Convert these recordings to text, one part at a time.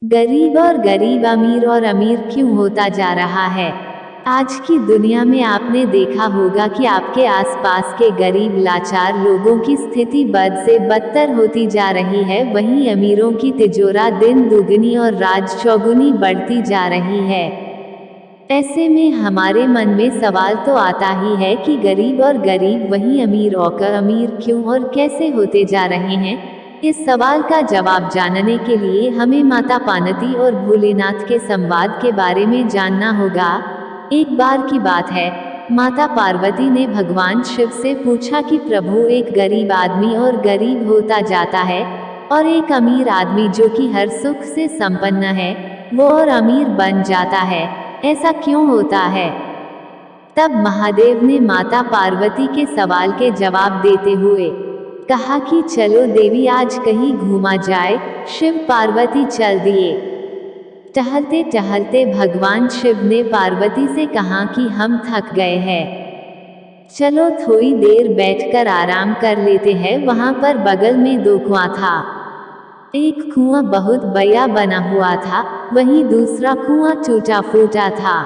गरीब और गरीब, अमीर और अमीर क्यों होता जा रहा है। आज की दुनिया में आपने देखा होगा कि आपके आसपास के गरीब लाचार लोगों की स्थिति बद से बदतर होती जा रही है, वहीं अमीरों की तिजोरा दिन दुगनी और रात चौगुनी बढ़ती जा रही है। ऐसे में हमारे मन में सवाल तो आता ही है कि गरीब और गरीब वहीं अमीर होकर अमीर क्यों और कैसे होते जा रहे हैं। इस सवाल का जवाब जानने के लिए हमें माता पार्वती और भोलेनाथ के संवाद के बारे में जानना होगा। एक बार की बात है, माता पार्वती ने भगवान शिव से पूछा कि प्रभु, एक गरीब आदमी और गरीब होता जाता है और एक अमीर आदमी जो कि हर सुख से संपन्न है, वो और अमीर बन जाता है, ऐसा क्यों होता है। तब महादेव ने माता पार्वती के सवाल के जवाब देते हुए कहा कि चलो देवी, आज कहीं घूमा जाए। शिव पार्वती चल दिए। टहलते टहलते भगवान शिव ने पार्वती से कहा कि हम थक गए हैं, चलो थोड़ी देर बैठकर आराम कर लेते हैं। वहां पर बगल में दो कुआं था। एक कुआं बहुत बड़ा बना हुआ था, वहीं दूसरा कुआं टूटा फूटा था।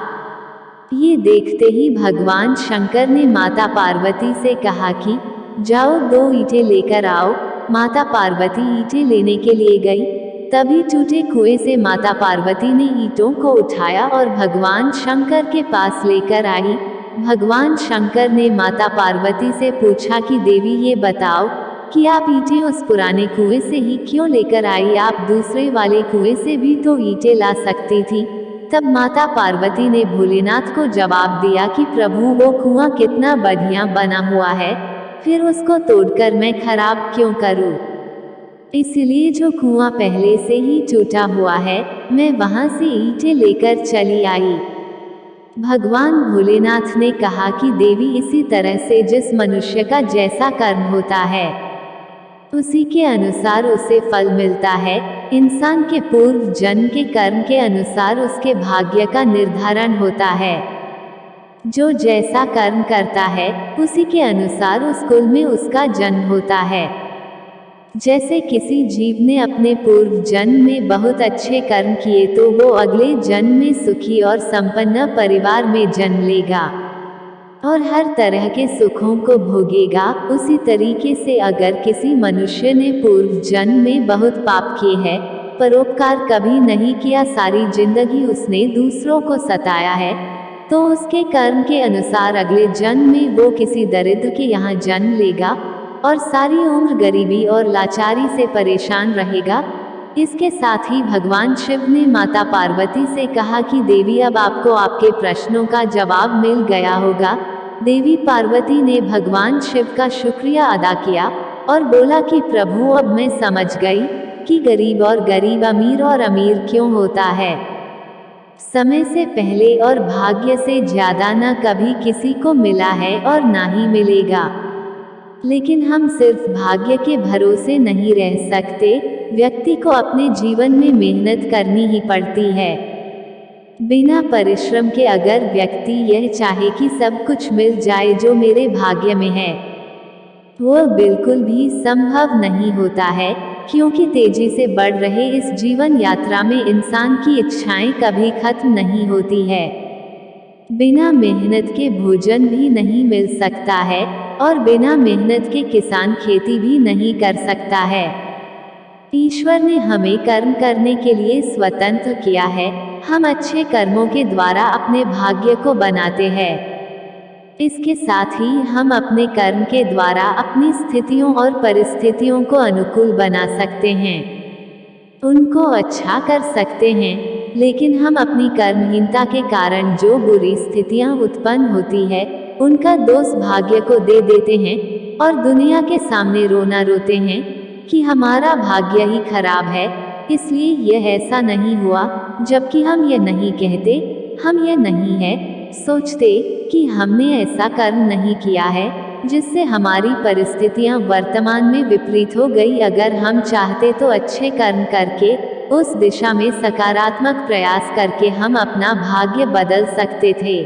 ये देखते ही भगवान शंकर ने माता पार्वती से कहा कि जाओ, 2 ईंटें लेकर आओ। माता पार्वती ईंटें लेने के लिए गई। तभी टूटे कुएं से माता पार्वती ने ईंटों को उठाया और भगवान शंकर के पास लेकर आई। भगवान शंकर ने माता पार्वती से पूछा कि देवी, ये बताओ कि आप ईंटें उस पुराने कुएं से ही क्यों लेकर आई, आप दूसरे वाले कुएं से भी तो ईंटें ला सकती थी। तब माता पार्वती ने भोलेनाथ को जवाब दिया कि प्रभु, वो कुआं कितना बढ़िया बना हुआ है, फिर उसको तोड़कर मैं खराब क्यों करूं। इसलिए जो कुआं पहले से ही टूटा हुआ है, मैं वहां से ईंटें लेकर चली आई। भगवान भोलेनाथ ने कहा कि देवी, इसी तरह से जिस मनुष्य का जैसा कर्म होता है, उसी के अनुसार उसे फल मिलता है। इंसान के पूर्व जन्म के कर्म के अनुसार उसके भाग्य का निर्धारण होता है। जो जैसा कर्म करता है, उसी के अनुसार उस कुल में उसका जन्म होता है। जैसे किसी जीव ने अपने पूर्व जन्म में बहुत अच्छे कर्म किए तो वो अगले जन्म में सुखी और संपन्न परिवार में जन्म लेगा और हर तरह के सुखों को भोगेगा। उसी तरीके से अगर किसी मनुष्य ने पूर्व जन्म में बहुत पाप किए हैं, परोपकार कभी नहीं किया, सारी जिंदगी उसने दूसरों को सताया है, तो उसके कर्म के अनुसार अगले जन्म में वो किसी दरिद्र के यहाँ जन्म लेगा और सारी उम्र गरीबी और लाचारी से परेशान रहेगा। इसके साथ ही भगवान शिव ने माता पार्वती से कहा कि देवी, अब आपको आपके प्रश्नों का जवाब मिल गया होगा। देवी पार्वती ने भगवान शिव का शुक्रिया अदा किया और बोला कि प्रभु, अब मैं समझ गई कि गरीब और गरीब, अमीर और अमीर क्यों होता है। समय से पहले और भाग्य से ज्यादा न कभी किसी को मिला है और ना ही मिलेगा। लेकिन हम सिर्फ भाग्य के भरोसे नहीं रह सकते। व्यक्ति को अपने जीवन में मेहनत करनी ही पड़ती है। बिना परिश्रम के अगर व्यक्ति यह चाहे कि सब कुछ मिल जाए जो मेरे भाग्य में है, वो बिल्कुल भी संभव नहीं होता है, क्योंकि तेजी से बढ़ रहे इस जीवन यात्रा में इंसान की इच्छाएं कभी खत्म नहीं होती है। बिना मेहनत के भोजन भी नहीं मिल सकता है और बिना मेहनत के किसान खेती भी नहीं कर सकता है। ईश्वर ने हमें कर्म करने के लिए स्वतंत्र किया है। हम अच्छे कर्मों के द्वारा अपने भाग्य को बनाते हैं। इसके साथ ही हम अपने कर्म के द्वारा अपनी स्थितियों और परिस्थितियों को अनुकूल बना सकते हैं, उनको अच्छा कर सकते हैं। लेकिन हम अपनी कर्महीनता के कारण जो बुरी स्थितियां उत्पन्न होती है, उनका दोष भाग्य को दे देते हैं और दुनिया के सामने रोना रोते हैं कि हमारा भाग्य ही खराब है, इसलिए यह ऐसा नहीं हुआ। जबकि हम ये नहीं कहते, हम ये नहीं है सोचते कि हमने ऐसा कर्म नहीं किया है जिससे हमारी परिस्थितियां वर्तमान में विपरीत हो गई। अगर हम चाहते तो अच्छे कर्म करके उस दिशा में सकारात्मक प्रयास करके हम अपना भाग्य बदल सकते थे।